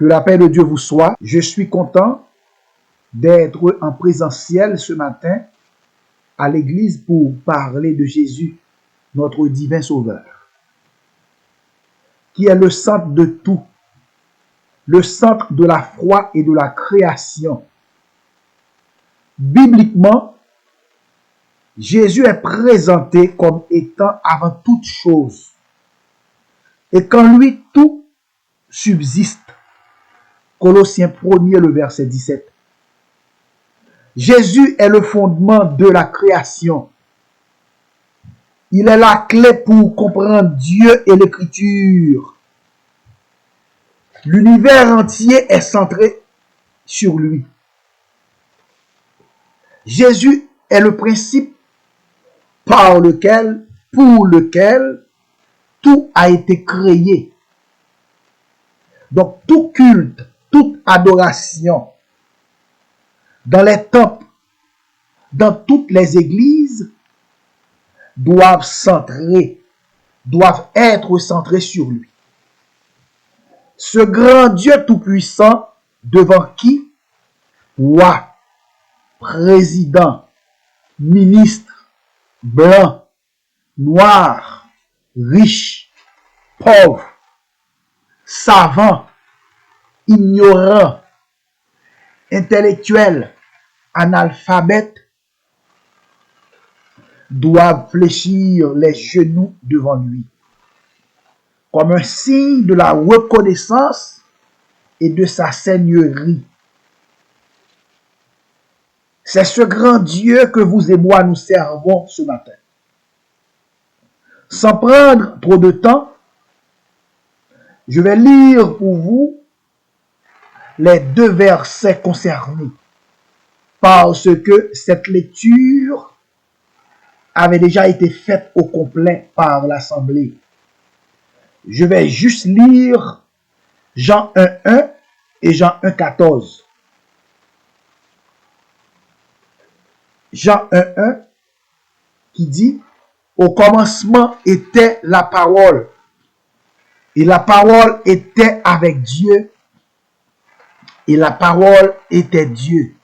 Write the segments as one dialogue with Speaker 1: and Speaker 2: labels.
Speaker 1: Que la paix de Dieu vous soit. Je suis content d'être en présentiel ce matin à l'église pour parler de Jésus, notre divin sauveur, qui est le centre de tout, le centre de la foi et de la création. Bibliquement, Jésus est présenté comme étant avant toute chose. Et qu'en lui, tout subsiste. Colossiens 1er, le verset 17. Jésus est le fondement de la création. Il est la clé pour comprendre Dieu et l'Écriture. L'univers entier est centré sur lui. Jésus est le principe par lequel, pour lequel, tout a été créé. Donc tout culte, toute adoration, dans les temples, dans toutes les églises, doivent être centrés sur lui. Ce grand Dieu tout-puissant devant qui roi, président, ministre, blanc, noir, riche, pauvre, savant, ignorant, intellectuel, analphabète, doivent fléchir les genoux devant lui, comme un signe de la reconnaissance et de sa seigneurie. C'est ce grand Dieu que vous et moi nous servons ce matin. Sans prendre trop de temps, je vais lire pour vous les 2 versets concernés, parce que cette lecture avait déjà été faite au complet par l'Assemblée. Je vais juste lire Jean 1:1 et Jean 1:14. Jean 1:1 qui dit: au commencement était la parole, et la parole était avec Dieu, et la parole était Dieu.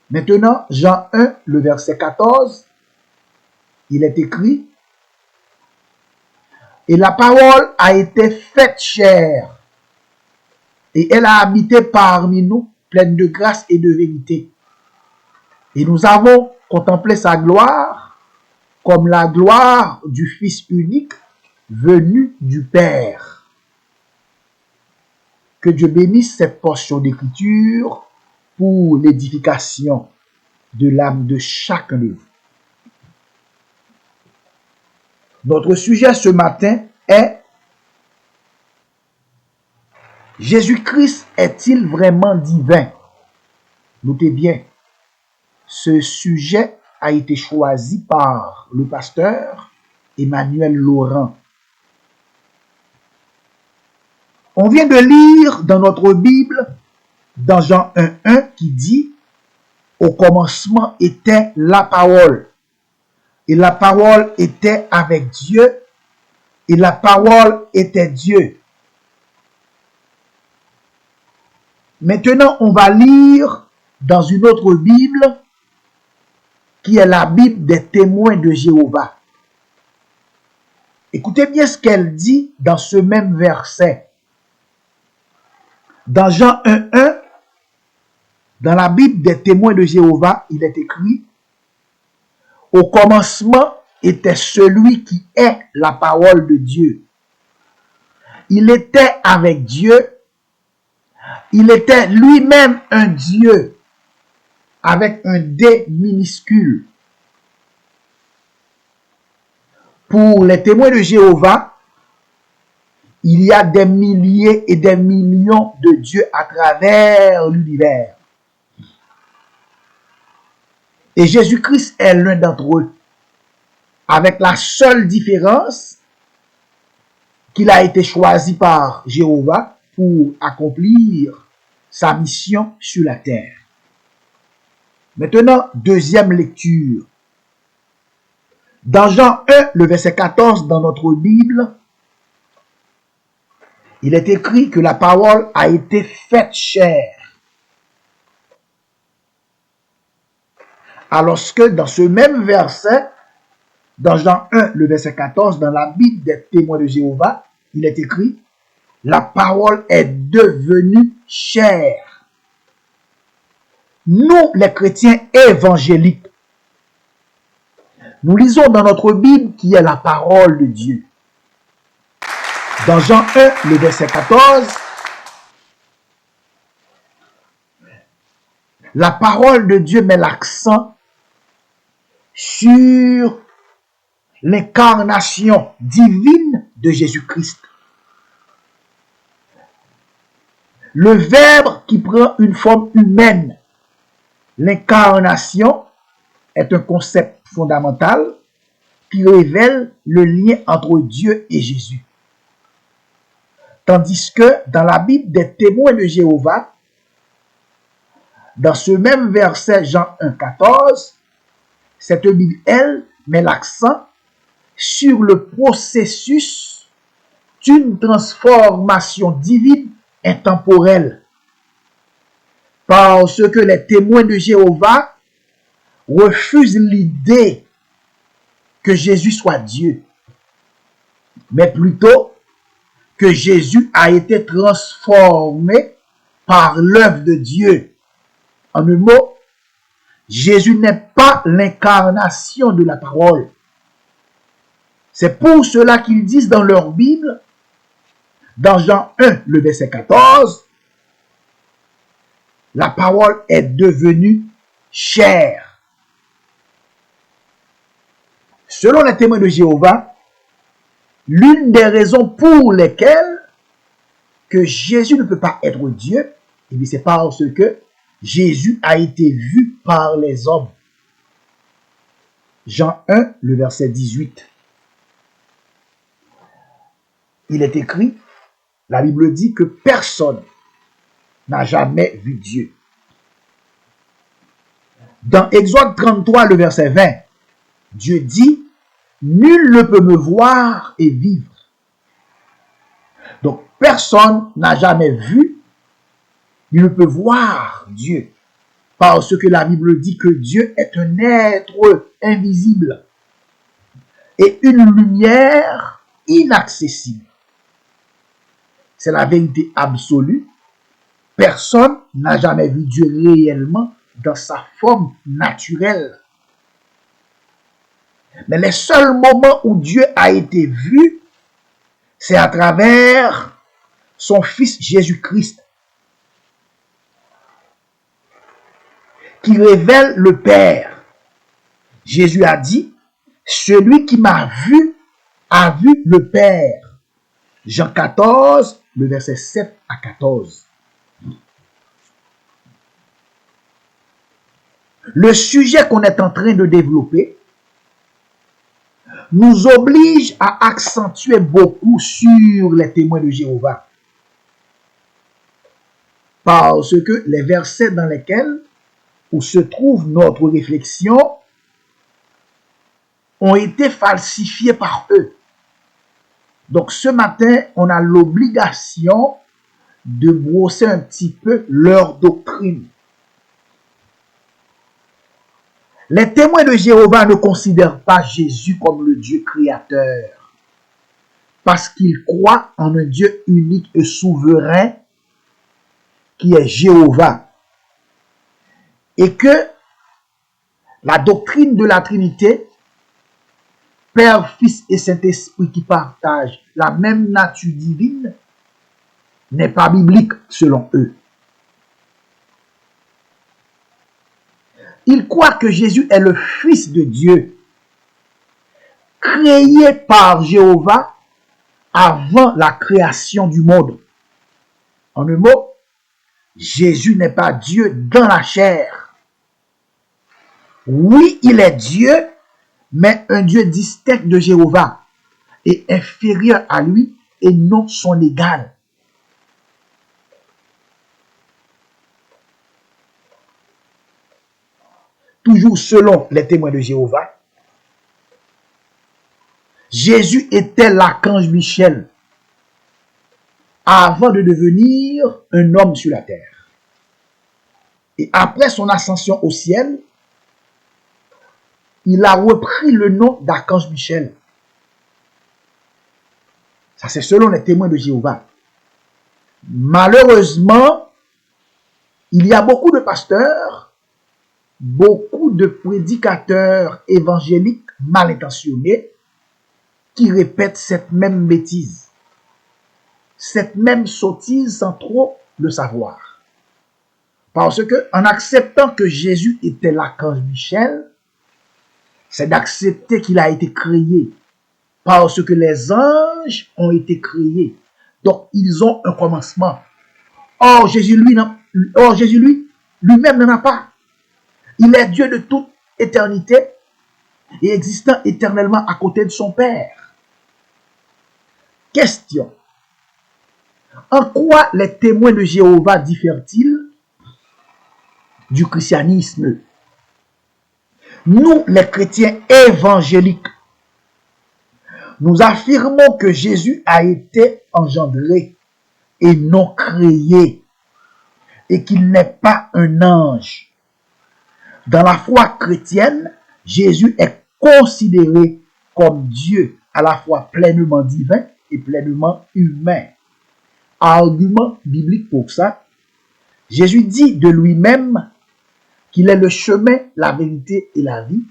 Speaker 1: Maintenant, Jean 1, le verset 14, il est écrit: et la parole a été faite chair, et elle a habité parmi nous, pleine de grâce et de vérité. Et nous avons contemplé sa gloire, comme la gloire du Fils unique, venu du Père. Que Dieu bénisse cette portion d'écriture pour l'édification de l'âme de chacun de vous. Notre sujet ce matin est: Jésus-Christ est-il vraiment divin? Notez bien, ce sujet a été choisi par le pasteur Emmanuel Laurent. On vient de lire dans notre Bible, dans Jean 1:1, qui dit: au commencement était la parole. Et la parole était avec Dieu, et la parole était Dieu. Maintenant, on va lire dans une autre Bible, qui est la Bible des témoins de Jéhovah. Écoutez bien ce qu'elle dit dans ce même verset. Dans Jean 1:1, dans la Bible des témoins de Jéhovah, il est écrit: au commencement était celui qui est la parole de Dieu. Il était avec Dieu. Il était lui-même un Dieu avec un D minuscule. Pour les témoins de Jéhovah, il y a des milliers et des millions de dieux à travers l'univers. Et Jésus-Christ est l'un d'entre eux, avec la seule différence qu'il a été choisi par Jéhovah pour accomplir sa mission sur la terre. Maintenant, deuxième lecture. Dans Jean 1, le verset 14, dans notre Bible, Il est écrit que la parole a été faite chair. Alors que dans ce même verset, dans Jean 1, le verset 14, dans la Bible des témoins de Jéhovah, il est écrit, la parole est devenue chair. Nous, les chrétiens évangéliques, nous lisons dans notre Bible qui est la parole de Dieu. Dans Jean 1, le verset 14, la parole de Dieu met l'accent sur l'incarnation divine de Jésus-Christ. Le Verbe qui prend une forme humaine. L'incarnation est un concept fondamental qui révèle le lien entre Dieu et Jésus. Tandis que dans la Bible des témoins de Jéhovah, dans ce même verset Jean 1, 14, cette Bible, elle, met l'accent sur le processus d'une transformation divine intemporelle. Parce que les témoins de Jéhovah refusent l'idée que Jésus soit Dieu, mais plutôt que Jésus a été transformé par l'œuvre de Dieu. En un mot, Jésus n'est pas l'incarnation de la parole. C'est pour cela qu'ils disent dans leur Bible, dans Jean 1, le verset 14, la parole est devenue chair. Selon les témoins de Jéhovah, l'une des raisons pour lesquelles que Jésus ne peut pas être Dieu, c'est parce que Jésus a été vu par les hommes. Jean 1, le verset 18. Il est écrit, la Bible dit que personne n'a jamais vu Dieu. Dans Exode 33, le verset 20, Dieu dit, nul ne peut me voir et vivre. Donc, personne n'a jamais vu, il ne peut voir Dieu. Parce que la Bible dit que Dieu est un être invisible et une lumière inaccessible. C'est la vérité absolue. Personne n'a jamais vu Dieu réellement dans sa forme naturelle. Mais les seuls moments où Dieu a été vu, c'est à travers son Fils Jésus-Christ, qui révèle le Père. Jésus a dit, celui qui m'a vu a vu le Père. Jean 14, le verset 7 à 14. Le sujet qu'on est en train de développer nous oblige à accentuer beaucoup sur les témoins de Jéhovah. Parce que les versets dans lesquels où se trouve notre réflexion ont été falsifiés par eux. Donc ce matin, on a l'obligation de brosser un petit peu leur doctrine. Les témoins de Jéhovah ne considèrent pas Jésus comme le Dieu créateur, parce qu'ils croient en un Dieu unique et souverain qui est Jéhovah. Et que la doctrine de la Trinité, Père, Fils et Saint-Esprit qui partagent la même nature divine, n'est pas biblique selon eux. Ils croient que Jésus est le Fils de Dieu, créé par Jéhovah avant la création du monde. En un mot, Jésus n'est pas Dieu dans la chair. Oui, il est Dieu, mais un Dieu distinct de Jéhovah et inférieur à lui et non son égal. Toujours selon les témoins de Jéhovah, Jésus était l'archange Michel. avant de devenir un homme sur la terre. Et après son ascension au ciel, il a repris le nom d'archange Michel. Ça, c'est selon les témoins de Jéhovah. Malheureusement, il y a beaucoup de pasteurs, beaucoup de prédicateurs évangéliques mal intentionnés qui répètent cette même bêtise, cette même sottise sans trop le savoir. Parce que, en acceptant que Jésus était l'archange Michel, c'est d'accepter qu'il a été créé. Parce que les anges ont été créés. Donc, ils ont un commencement. Or, Jésus, lui-même n'en a pas. Il est Dieu de toute éternité et existant éternellement à côté de son Père. Question. En quoi les témoins de Jéhovah diffèrent-ils du christianisme? Nous, les chrétiens évangéliques, nous affirmons que Jésus a été engendré et non créé et qu'il n'est pas un ange. Dans la foi chrétienne, Jésus est considéré comme Dieu, à la fois pleinement divin et pleinement humain. Argument biblique pour ça, Jésus dit de lui-même qu'il est le chemin, la vérité et la vie,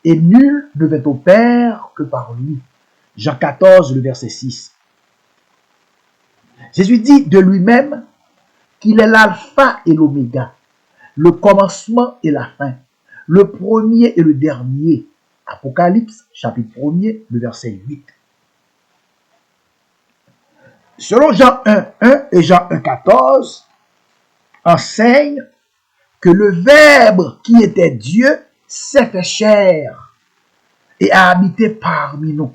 Speaker 1: et nul ne vient au Père que par lui. Jean 14, le verset 6. Jésus dit de lui-même qu'il est l'alpha et l'oméga, le commencement et la fin, le premier et le dernier. Apocalypse, chapitre 1er, le verset 8. Selon Jean 1 et Jean 14, enseigne que le Verbe qui était Dieu s'est fait chair et a habité parmi nous.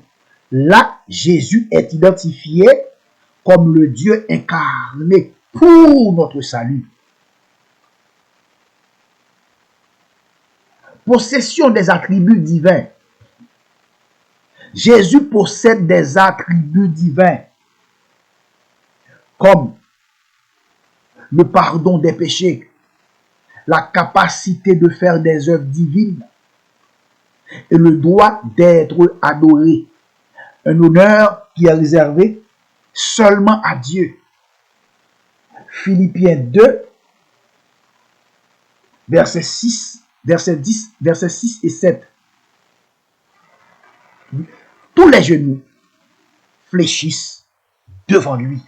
Speaker 1: Là, Jésus est identifié comme le Dieu incarné pour notre salut. Possession des attributs divins. Jésus possède des attributs divins comme le pardon des péchés, la capacité de faire des œuvres divines et le droit d'être adoré. Un honneur qui est réservé seulement à Dieu. Philippiens 2, verset 6, verset 10, verset 6 et 7. Tous les genoux fléchissent devant lui.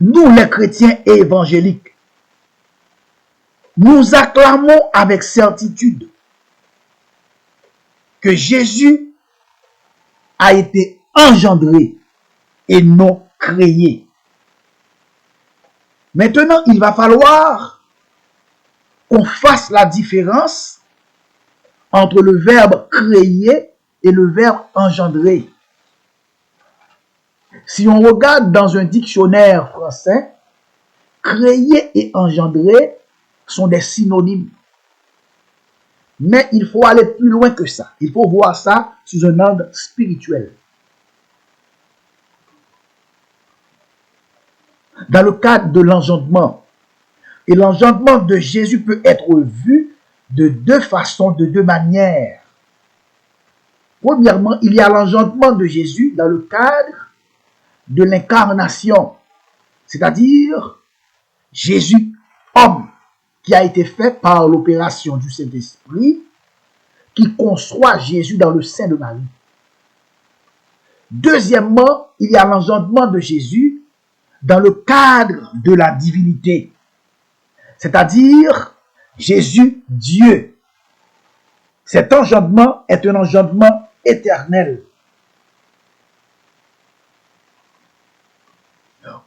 Speaker 1: Nous, les chrétiens évangéliques, nous acclamons avec certitude que Jésus a été engendré et non créé. Maintenant, il va falloir qu'on fasse la différence entre le verbe créer et le verbe engendrer. Si on regarde dans un dictionnaire français, créer et engendrer sont des synonymes. Mais il faut aller plus loin que ça. Il faut voir ça sous un angle spirituel. Dans le cadre de l'engendrement, et l'engendrement de Jésus peut être vu de deux façons, de deux manières. Premièrement, il y a l'engendrement de Jésus dans le cadre de l'incarnation, c'est-à-dire Jésus, homme, qui a été fait par l'opération du Saint-Esprit, qui conçoit Jésus dans le sein de Marie. Deuxièmement, il y a l'engendrement de Jésus dans le cadre de la divinité, c'est-à-dire Jésus, Dieu. Cet engendrement est un engendrement éternel,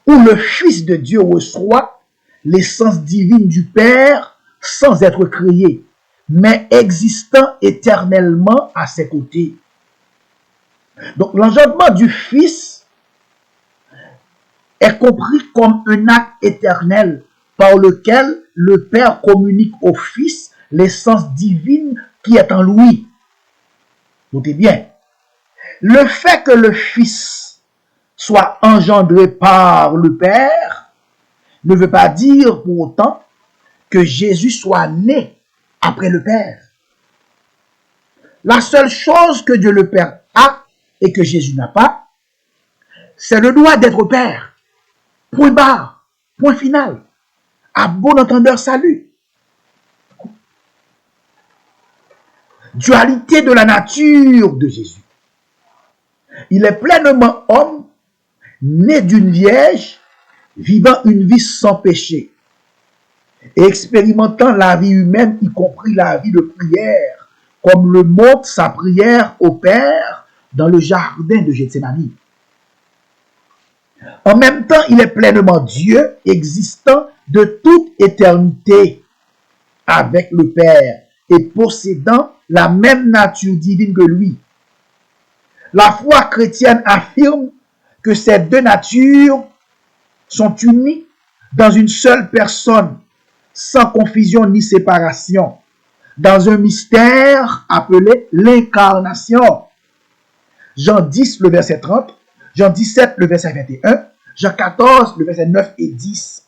Speaker 1: où le Fils de Dieu reçoit l'essence divine du Père sans être créé, mais existant éternellement à ses côtés. Donc l'engendrement du Fils est compris comme un acte éternel par lequel le Père communique au Fils l'essence divine qui est en lui. Notez bien, le fait que le Fils soit engendré par le Père ne veut pas dire pour autant que Jésus soit né après le Père. La seule chose que Dieu le Père a et que Jésus n'a pas, c'est le droit d'être Père. Point barre, point final. À bon entendeur, salut. Dualité de la nature de Jésus. Il est pleinement homme, né d'une vierge, vivant une vie sans péché et expérimentant la vie humaine, y compris la vie de prière, comme le montre sa prière au Père dans le jardin de Gethsémani. En même temps, il est pleinement Dieu, existant de toute éternité avec le Père et possédant la même nature divine que lui. La foi chrétienne affirme que ces deux natures sont unies dans une seule personne, sans confusion ni séparation, dans un mystère appelé l'incarnation. Jean 10, le verset 30, Jean 17, le verset 21, Jean 14, le verset 9 et 10.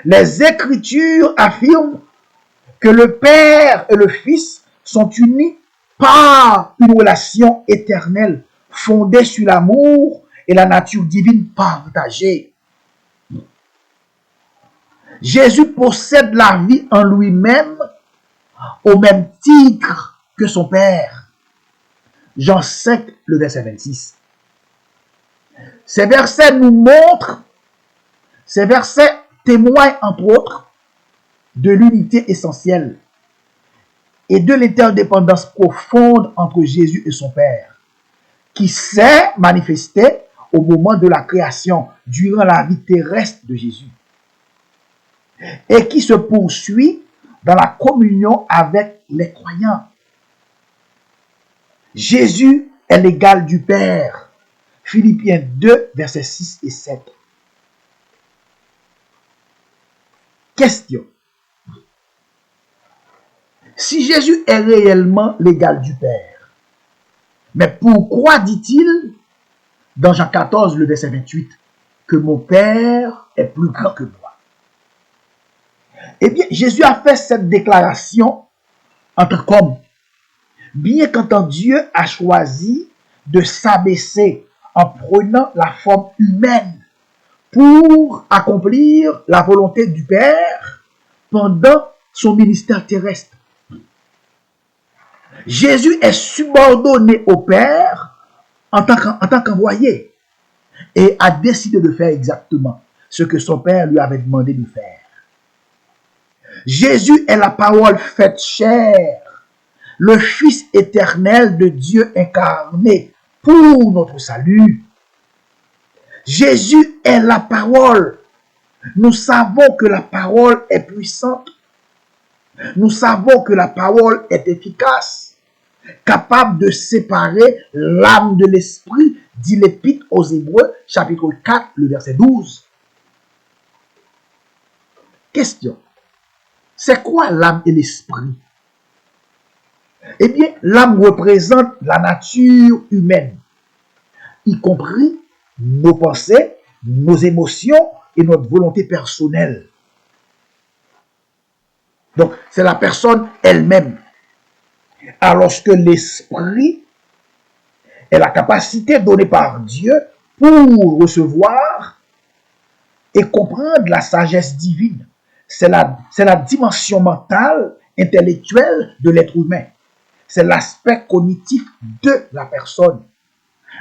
Speaker 1: Les Écritures affirment que le Père et le Fils sont unis par une relation éternelle fondée sur l'amour et la nature divine partagée. Jésus possède la vie en lui-même au même titre que son Père. Jean 5, le verset 26. Ces versets nous montrent, ces versets témoignent entre autres de l'unité essentielle et de l'interdépendance profonde entre Jésus et son Père, qui s'est manifestée au moment de la création, durant la vie terrestre de Jésus, et qui se poursuit dans la communion avec les croyants. Jésus est l'égal du Père. Philippiens 2, versets 6 et 7. Question. Si Jésus est réellement l'égal du Père, mais pourquoi dit-il dans Jean 14, le verset 28, que mon Père est plus grand que moi? Eh bien, Jésus a fait cette déclaration en tant qu'homme, bien qu'en Dieu a choisi de s'abaisser en prenant la forme humaine pour accomplir la volonté du Père pendant son ministère terrestre. Jésus est subordonné au Père en tant qu'envoyé et a décidé de faire exactement ce que son Père lui avait demandé de faire. Jésus est la parole faite chair, le Fils éternel de Dieu incarné pour notre salut. Jésus est la parole. Nous savons que la parole est puissante. Nous savons que la parole est efficace, capable de séparer l'âme de l'esprit, dit l'Épître aux Hébreux, chapitre 4, le verset 12. Question. C'est quoi l'âme et l'esprit? Eh bien, l'âme représente la nature humaine, y compris nos pensées, nos émotions et notre volonté personnelle. Donc, c'est la personne elle-même. Alors que l'esprit est la capacité donnée par Dieu pour recevoir et comprendre la sagesse divine. C'est la dimension mentale, intellectuelle de l'être humain. C'est l'aspect cognitif de la personne.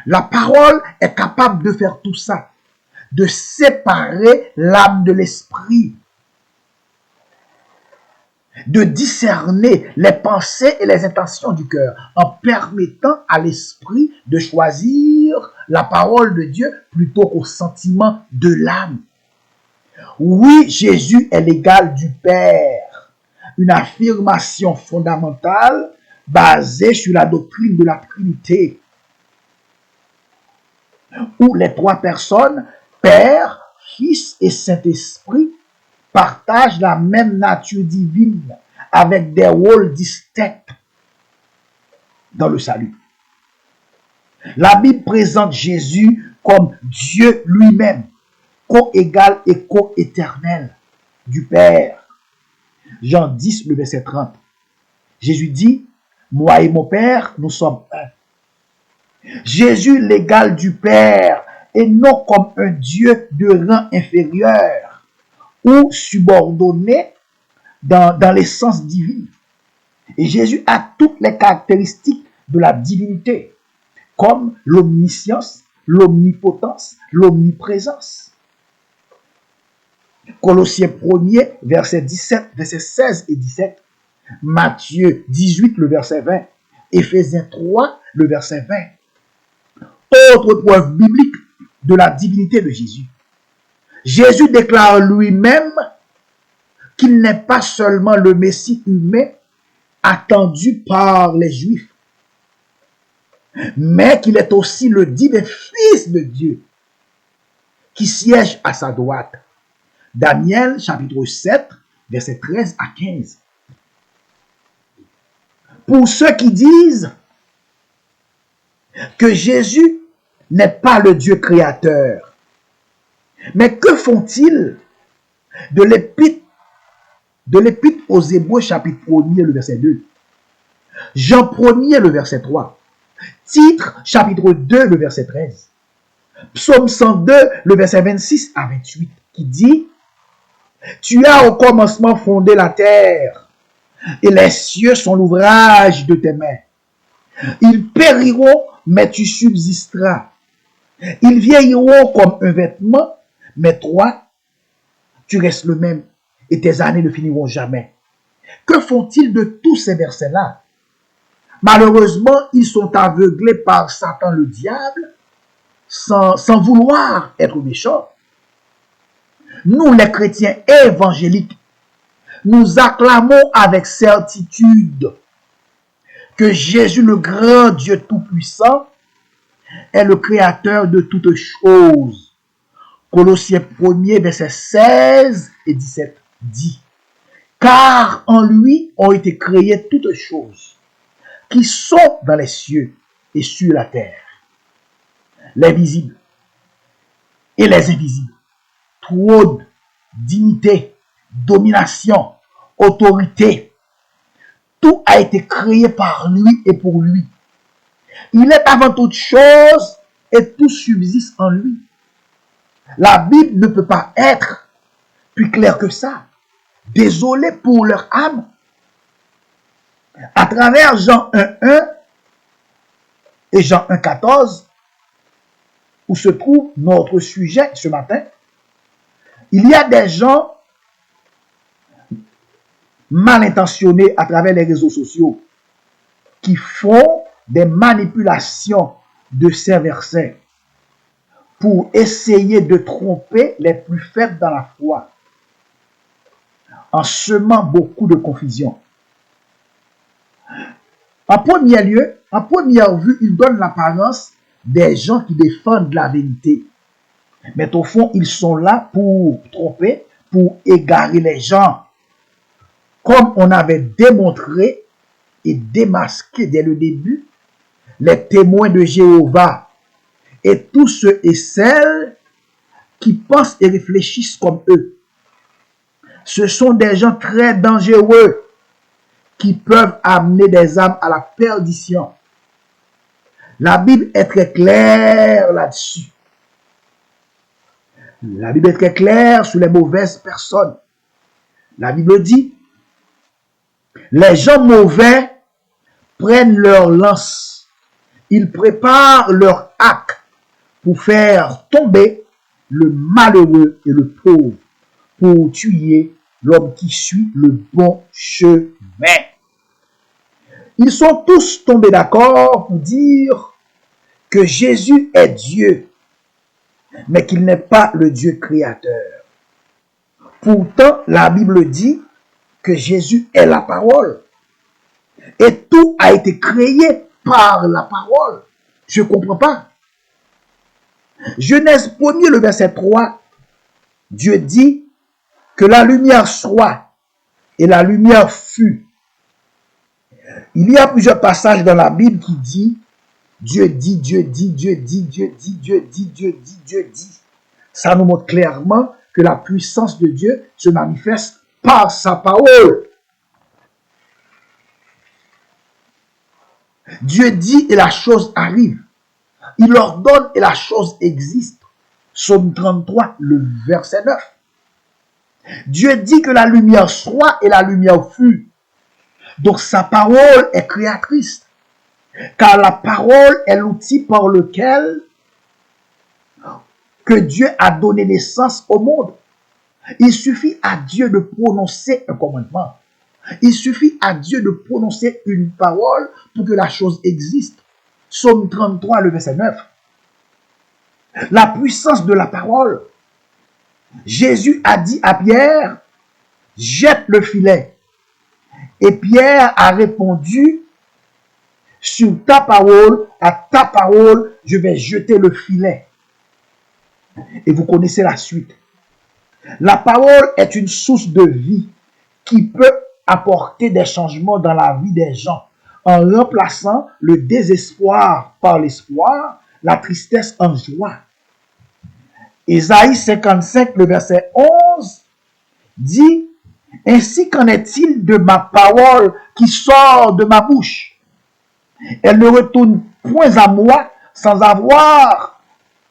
Speaker 1: La parole est capable de faire tout ça, de séparer l'âme de l'esprit, de discerner les pensées et les intentions du cœur, en permettant à l'esprit de choisir la parole de Dieu plutôt qu'au sentiment de l'âme. Oui, Jésus est l'égal du Père, une affirmation fondamentale basée sur la doctrine de la Trinité, où les trois personnes, Père, Fils et Saint-Esprit, partagent la même nature divine avec des rôles distincts dans le salut. La Bible présente Jésus comme Dieu lui-même, co-égal et co-éternel du Père. Jean 10, le verset 30. Jésus dit, moi et mon Père, nous sommes un. Jésus l'égal du Père et non comme un Dieu de rang inférieur ou subordonné dans l'essence divine. Et Jésus a toutes les caractéristiques de la divinité, comme l'omniscience, l'omnipotence, l'omniprésence. Colossiens 1er, verset 17, verset 16 et 17. Matthieu 18, le verset 20. Éphésiens 3, le verset 20. Autre preuve biblique de la divinité de Jésus. Jésus déclare lui-même qu'il n'est pas seulement le Messie humain attendu par les Juifs, mais qu'il est aussi le divin Fils de Dieu qui siège à sa droite. Daniel chapitre 7, verset 13 à 15. Pour ceux qui disent que Jésus n'est pas le Dieu créateur, mais que font-ils de l'épître aux Hébreux chapitre 1er, le verset 2, Jean 1er, le verset 3, Titre chapitre 2, le verset 13, Psaume 102, le verset 26 à 28, qui dit: Tu as au commencement fondé la terre, et les cieux sont l'ouvrage de tes mains. Ils périront, mais tu subsisteras. Ils vieilliront comme un vêtement, mais toi, tu restes le même, et tes années ne finiront jamais. Que font-ils de tous ces versets-là? Malheureusement, ils sont aveuglés par Satan le diable, sans vouloir être méchants. Nous, les chrétiens évangéliques, nous acclamons avec certitude que Jésus, le grand Dieu tout-puissant, est le créateur de toutes choses. Colossiens 1er, verset 16 et 17 dit: Car en lui ont été créées toutes choses qui sont dans les cieux et sur la terre, les visibles et les invisibles, trône, dignité, domination, autorité. Tout a été créé par lui et pour lui. Il est avant toute chose et tout subsiste en lui. La Bible ne peut pas être plus claire que ça. Désolé pour leur âme. À travers Jean 1.1 et Jean 1.14, où se trouve notre sujet ce matin, il y a des gens mal intentionnés à travers les réseaux sociaux qui font des manipulations de ces versets pour essayer de tromper les plus faibles dans la foi, en semant beaucoup de confusion. En premier lieu, en première vue, ils donnent l'apparence des gens qui défendent la vérité. Mais au fond, ils sont là pour tromper, pour égarer les gens. Comme on avait démontré et démasqué dès le début, les témoins de Jéhovah et tous ceux et celles qui pensent et réfléchissent comme eux. Ce sont des gens très dangereux qui peuvent amener des âmes à la perdition. La Bible est très claire là-dessus. La Bible est très claire sur les mauvaises personnes. La Bible dit: les gens mauvais prennent leur lance. Ils préparent leur arc pour faire tomber le malheureux et le pauvre, pour tuer l'homme qui suit le bon chemin. Ils sont tous tombés d'accord pour dire que Jésus est Dieu, mais qu'il n'est pas le Dieu créateur. Pourtant, la Bible dit que Jésus est la parole. Et tout a été créé par la parole. Je ne comprends pas. Genèse 1er, le verset 3, Dieu dit que la lumière soit, et la lumière fut. Il y a plusieurs passages dans la Bible qui disent Dieu dit, Dieu dit, Dieu dit, Dieu dit, Dieu dit, Dieu dit, Dieu dit. Ça nous montre clairement que la puissance de Dieu se manifeste par sa parole. Dieu dit et la chose arrive. Il ordonne et la chose existe. Psaume 33, le verset 9. Dieu dit que la lumière soit et la lumière fut. Donc sa parole est créatrice. Car la parole est l'outil par lequel que Dieu a donné naissance au monde. Il suffit à Dieu de prononcer un commandement. Il suffit à Dieu de prononcer une parole pour que la chose existe. Psaume 33, le verset 9. La puissance de la parole. Jésus a dit à Pierre, jette le filet. Et Pierre a répondu, sur ta parole, à ta parole, je vais jeter le filet. Et vous connaissez la suite. La parole est une source de vie qui peut apporter des changements dans la vie des gens en remplaçant le désespoir par l'espoir, la tristesse en joie. Ésaïe 55, le verset 11 dit, « Ainsi qu'en est-il de ma parole qui sort de ma bouche? Elle ne retourne point à moi sans avoir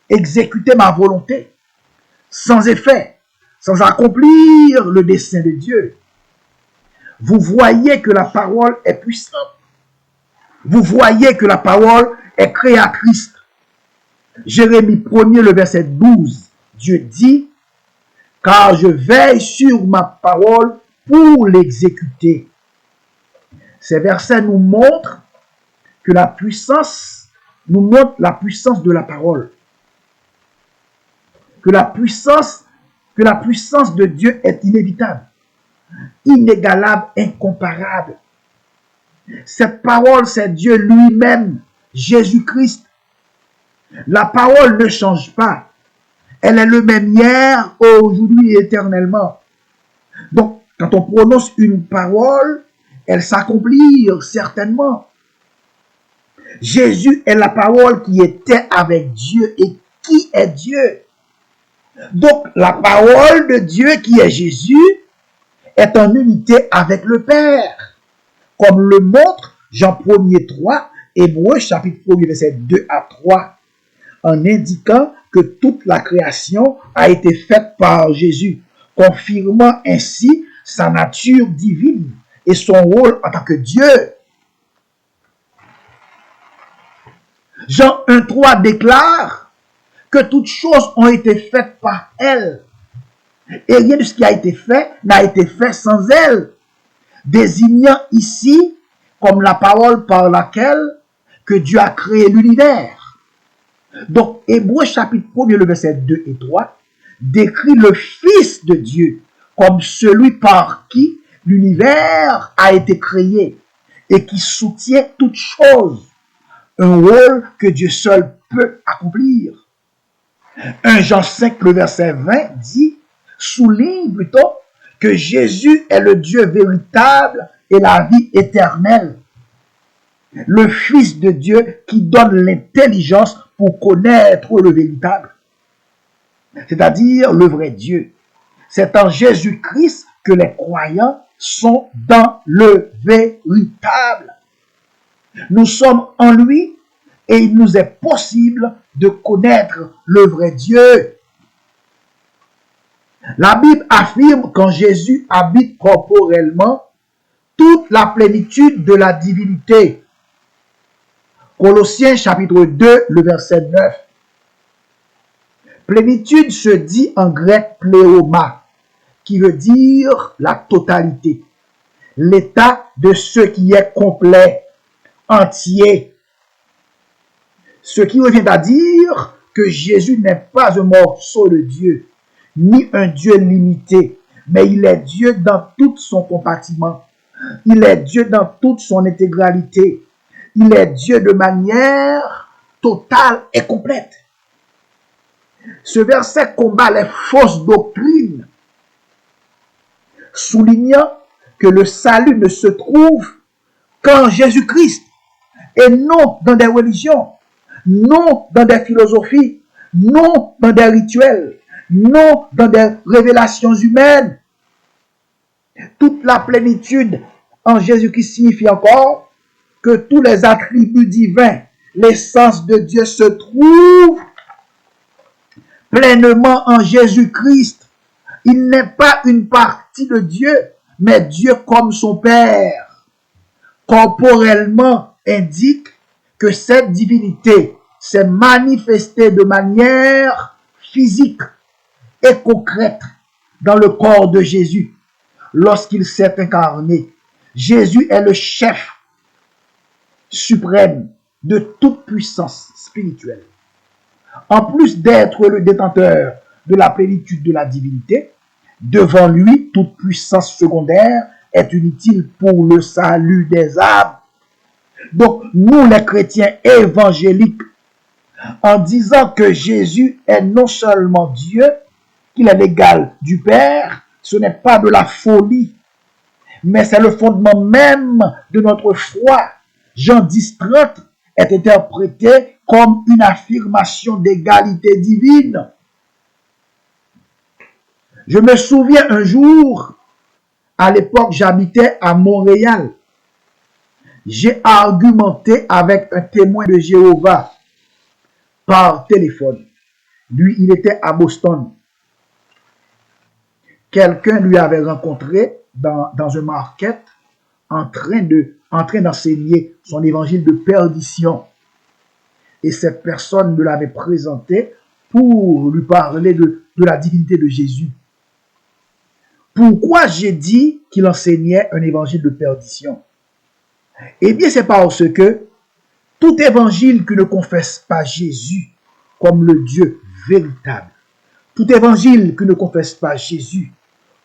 Speaker 1: exécuté ma volonté, sans effet, sans accomplir le dessein de Dieu. » Vous voyez que la parole est puissante. Vous voyez que la parole est créatrice. Jérémie 1er, le verset 12. Dieu dit, « Car je veille sur ma parole pour l'exécuter. » Ces versets nous montrent que la puissance de la parole. Que la puissance de Dieu est inévitable, inégalable, incomparable. Cette parole, c'est Dieu lui-même, Jésus-Christ. La parole ne change pas. Elle est le même hier, aujourd'hui et éternellement. Donc, quand on prononce une parole, elle s'accomplit certainement. Jésus est la parole qui était avec Dieu et qui est Dieu. Donc, la parole de Dieu qui est Jésus est en unité avec le Père. Comme le montre Jean 1er 3, Hébreux chapitre 1er verset 2 à 3, en indiquant que toute la création a été faite par Jésus, confirmant ainsi sa nature divine et son rôle en tant que Dieu. Jean 1,3 déclare que toutes choses ont été faites par elle. Et rien de ce qui a été fait n'a été fait sans elle. Désignant ici comme la parole par laquelle que Dieu a créé l'univers. Donc, Hébreux chapitre 1er, le verset 2 et 3, décrit le Fils de Dieu comme celui par qui l'univers a été créé et qui soutient toutes choses. Un rôle que Dieu seul peut accomplir. 1 Jean 5, le verset 20 dit, souligne plutôt que Jésus est le Dieu véritable et la vie éternelle. Le Fils de Dieu qui donne l'intelligence pour connaître le véritable, c'est-à-dire le vrai Dieu. C'est en Jésus-Christ que les croyants sont dans le véritable. Nous sommes en lui et il nous est possible de connaître le vrai Dieu. La Bible affirme qu'en Jésus habite corporellement toute la plénitude de la divinité. Colossiens chapitre 2, le verset 9. Plénitude se dit en grec pléoma, qui veut dire la totalité, l'état de ce qui est complet, entier. Ce qui revient à dire que Jésus n'est pas un morceau de Dieu, ni un Dieu limité, mais il est Dieu dans tout son compartiment. Il est Dieu dans toute son intégralité. Il est Dieu de manière totale et complète. Ce verset combat les fausses doctrines, soulignant que le salut ne se trouve qu'en Jésus-Christ et non dans des religions. non dans des philosophies, non dans des rituels, non dans des révélations humaines. Toute la plénitude en Jésus-Christ signifie encore que tous les attributs divins, l'essence de Dieu se trouve pleinement en Jésus-Christ. Il n'est pas une partie de Dieu, mais Dieu comme son Père. Corporellement indique que cette divinité s'est manifestée de manière physique et concrète dans le corps de Jésus lorsqu'il s'est incarné. Jésus est le chef suprême de toute puissance spirituelle. En plus d'être le détenteur de la plénitude de la divinité, devant lui, toute puissance secondaire est inutile pour le salut des âmes. Donc, nous les chrétiens évangéliques, en disant que Jésus est non seulement Dieu, qu'il est l'égal du Père, ce n'est pas de la folie, mais c'est le fondement même de notre foi. Jean 10:30 est interprété comme une affirmation d'égalité divine. Je me souviens un jour, à l'époque j'habitais à Montréal, j'ai argumenté avec un témoin de Jéhovah par téléphone. Lui, il était à Boston. Quelqu'un lui avait rencontré dans un market en train d'enseigner son évangile de perdition. Et cette personne me l'avait présenté pour lui parler de la divinité de Jésus. Pourquoi j'ai dit qu'il enseignait un évangile de perdition? Eh bien, c'est parce que tout évangile qui ne confesse pas Jésus comme le Dieu véritable, tout évangile qui ne confesse pas Jésus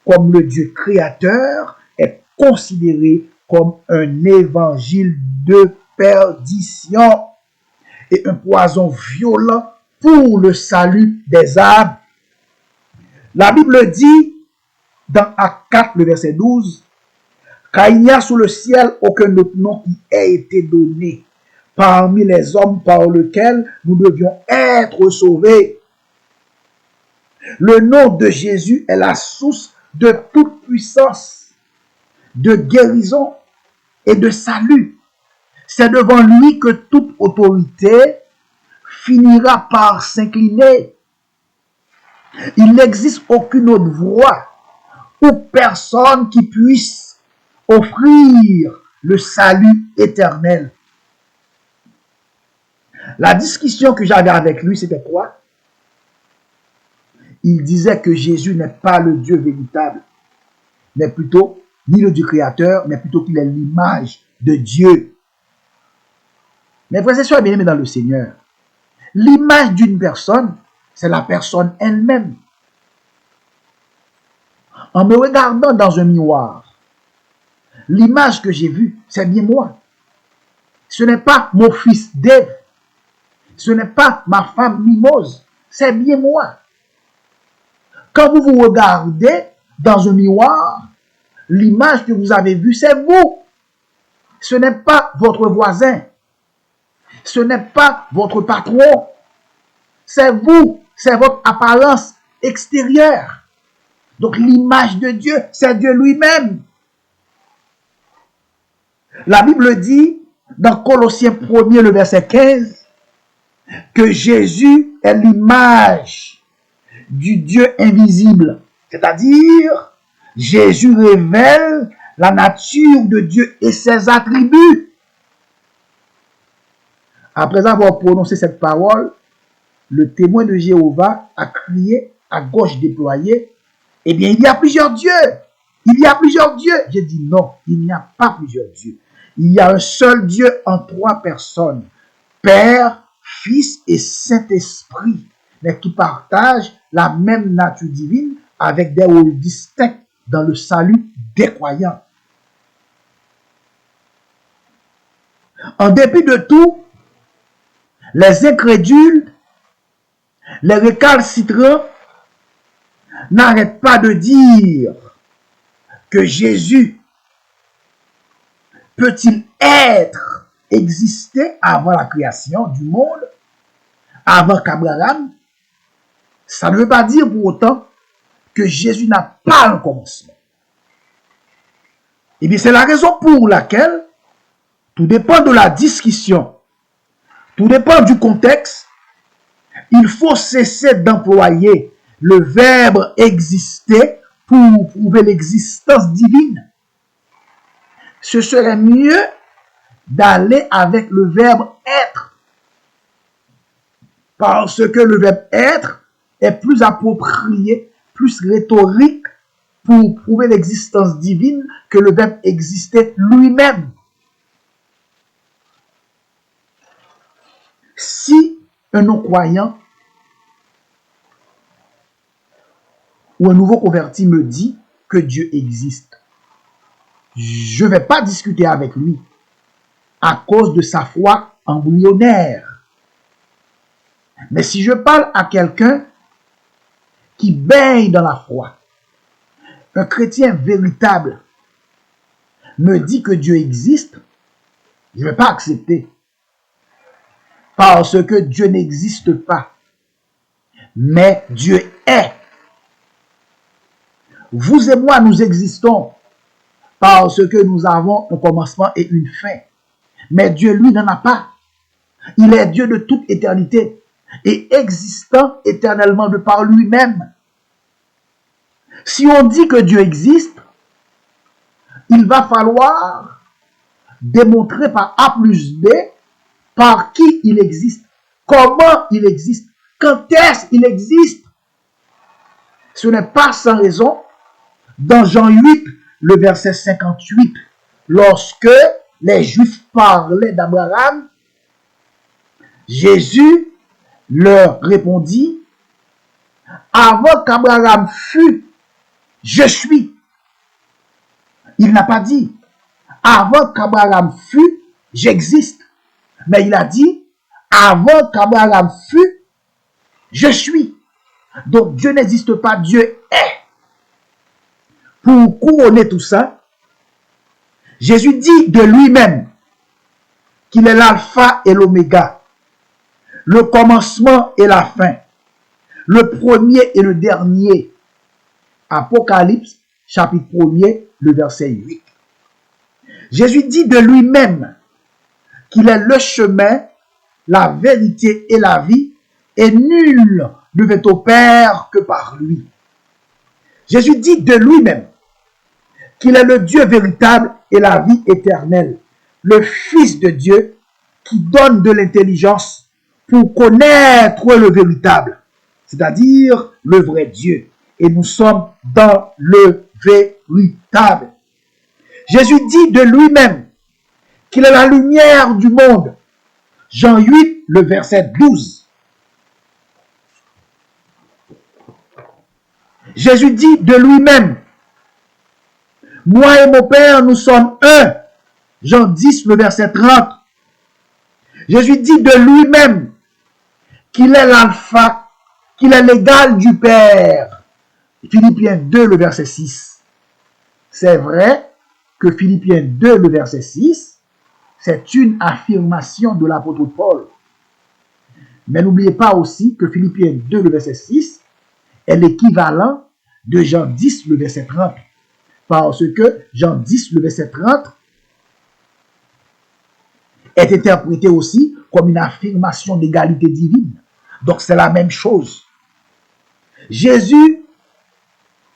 Speaker 1: comme le Dieu créateur est considéré comme un évangile de perdition et un poison violent pour le salut des âmes. La Bible dit dans Actes 4, le verset 12, car il n'y a sous le ciel aucun autre nom qui ait été donné parmi les hommes par lequel nous devions être sauvés. Le nom de Jésus est la source de toute puissance, de guérison et de salut. C'est devant lui que toute autorité finira par s'incliner. Il n'existe aucune autre voie ou personne qui puisse offrir le salut éternel. La discussion que j'avais avec lui, c'était quoi? Il disait que Jésus n'est pas le Dieu véritable, mais plutôt, ni le Dieu créateur, mais plutôt qu'il est l'image de Dieu. Mais frères et sœurs bien-aimés dans le Seigneur, l'image d'une personne, c'est la personne elle-même. En me regardant dans un miroir, l'image que j'ai vue, c'est bien moi. Ce n'est pas mon fils Dave. Ce n'est pas ma femme Mimose. C'est bien moi. Quand vous vous regardez dans un miroir, l'image que vous avez vue, c'est vous. Ce n'est pas votre voisin. Ce n'est pas votre patron. C'est vous. C'est votre apparence extérieure. Donc l'image de Dieu, c'est Dieu lui-même. La Bible dit dans Colossiens 1er, le verset 15, que Jésus est l'image du Dieu invisible. C'est-à-dire, Jésus révèle la nature de Dieu et ses attributs. Après avoir prononcé cette parole, le témoin de Jéhovah a crié à gauche déployée, eh bien, il y a plusieurs dieux. Il y a plusieurs dieux. J'ai dit non, il n'y a pas plusieurs dieux. Il y a un seul Dieu en 3 personnes. Père, Fils et Saint-Esprit, mais qui partagent la même nature divine avec des rôles distincts dans le salut des croyants. En dépit de tout, les incrédules, les récalcitrants, n'arrêtent pas de dire que Jésus peut-il exister avant la création du monde? avant qu'Abraham, ça ne veut pas dire pour autant que Jésus n'a pas un commencement. Eh bien, c'est la raison pour laquelle tout dépend de la discussion, tout dépend du contexte. Il faut cesser d'employer le verbe exister pour prouver l'existence divine. Ce serait mieux d'aller avec le verbe être. Parce que le verbe être est plus approprié, plus rhétorique pour prouver l'existence divine que le verbe exister lui-même. Si un non-croyant ou un nouveau converti me dit que Dieu existe, je ne vais pas discuter avec lui à cause de sa foi embryonnaire. Mais si je parle à quelqu'un qui baigne dans la foi, un chrétien véritable me dit que Dieu existe, je ne vais pas accepter. Parce que Dieu n'existe pas. Mais Dieu est. Vous et moi, nous existons parce que nous avons un commencement et une fin. Mais Dieu, lui, n'en a pas. Il est Dieu de toute éternité et existant éternellement de par lui-même. Si on dit que Dieu existe, il va falloir démontrer par A plus B par qui il existe, comment il existe, quand est-ce qu'il existe. Ce n'est pas sans raison, dans Jean 8, le verset 58, lorsque les Juifs parlaient d'Abraham, Jésus leur répondit, avant qu'Abraham fût, je suis. Il n'a pas dit, avant qu'Abraham fût, j'existe. Mais il a dit, avant qu'Abraham fût, je suis. Donc Dieu n'existe pas, Dieu est. Pour couronner tout ça, Jésus dit de lui-même qu'il est l'alpha et l'oméga, le commencement et la fin, le premier et le dernier. Apocalypse, chapitre 1er, le verset 8. Jésus dit de lui-même qu'il est le chemin, la vérité et la vie, et nul ne vient au Père que par lui. Jésus dit de lui-même qu'il est le Dieu véritable et la vie éternelle, le Fils de Dieu qui donne de l'intelligence pour connaître le véritable, c'est-à-dire le vrai Dieu. Et nous sommes dans le véritable. Jésus dit de lui-même qu'il est la lumière du monde. Jean 8, le verset 12. Jésus dit de lui-même, moi et mon Père, nous sommes un. Jean 10, le verset 30. Jésus dit de lui-même qu'il est l'alpha, qu'il est l'égal du Père. Philippiens 2, le verset 6. C'est vrai que Philippiens 2, le verset 6, c'est une affirmation de l'apôtre Paul. Mais n'oubliez pas aussi que Philippiens 2, le verset 6, est l'équivalent de Jean 10, le verset 30. Parce que Jean 10, le verset 30, est interprété aussi comme une affirmation d'égalité divine. Donc c'est la même chose. Jésus,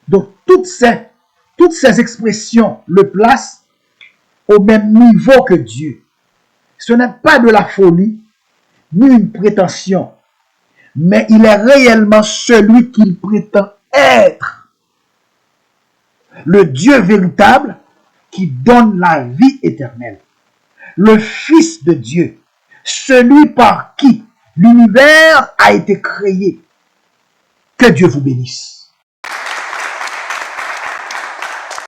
Speaker 1: donc toutes ces expressions le placent au même niveau que Dieu. Ce n'est pas de la folie, ni une prétention, mais il est réellement celui qu'il prétend être. Le Dieu véritable qui donne la vie éternelle. Le Fils de Dieu, celui par qui l'univers a été créé. Que Dieu vous bénisse.